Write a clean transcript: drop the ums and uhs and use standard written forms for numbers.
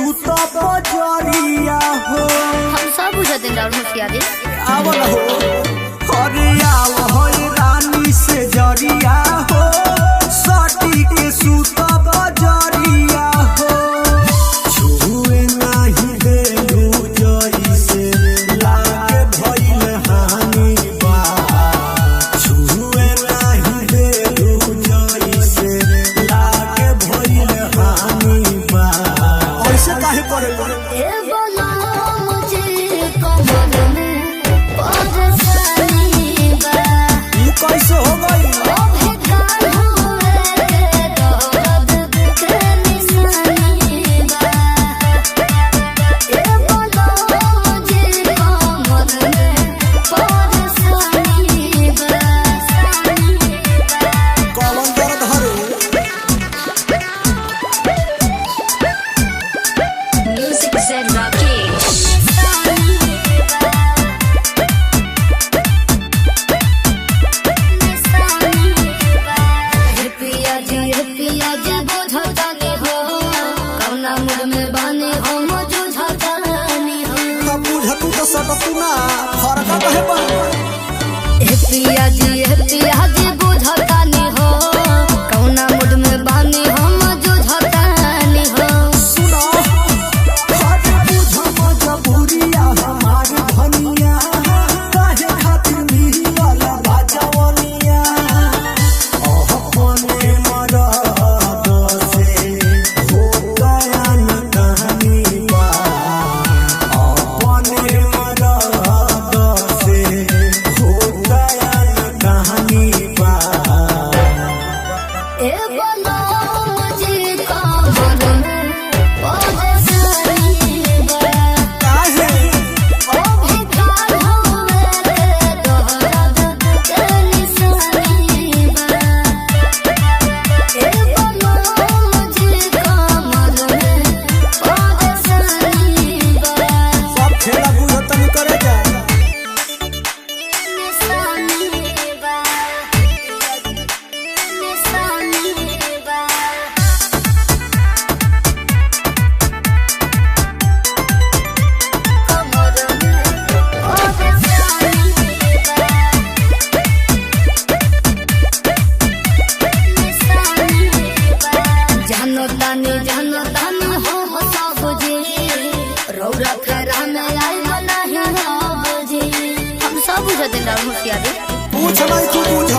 सूत बजरिया हो। हम सब बुझते हैं राहुल मुखिया जी। आवल हो अरे आव हो रानी से जरिया हो सटी के सूत बजरिया हो। छुए नहीं देलू जइसे लागे भइल हानि बा। छुए नहीं देलू जइसे लागे भइल हानि बा। ऐसे काहे करे ए बोला मुझे कमर में परेशानी बा। ये कैसे हो गई? ओ बेकार हुए दर्द के निशानी बा। ए बोला मुझे कमर में परेशानी बा। कौन दर्द हरे? Music said Rakesh. पिया जी बुझता नहीं हो कौना मुझ में बानी हो मुझता नहीं हो। तब बुझतू तो सटतू ना फरका कहे पर। पिया जी बुझता नहीं हो कौना मुझ में बानी हो मुझता नहीं हो। सुनो हट बुझ मजबूरिया हमारी धनिया काहे खातिर मिलल बाजवनिया। अपने मरद से हो गया न कहानी बा। अपने मरद से हो गया न कहानी बा। ए बोलो मुझे कमर में परेशानी बा। काहे ओ बेकार हुए दर्द के निशानी बा। ए बोलो मुझे कमर में परेशानी बा। सब खेला बुझतनी करे जा। निशानी बा। निशानी बा। जानो तानी हो सब जी रौरा फेरा में आई नहीं हो जी। हम सब बुझते हैं राहुल मुखिया जी। पूछ नहीं तू बुझ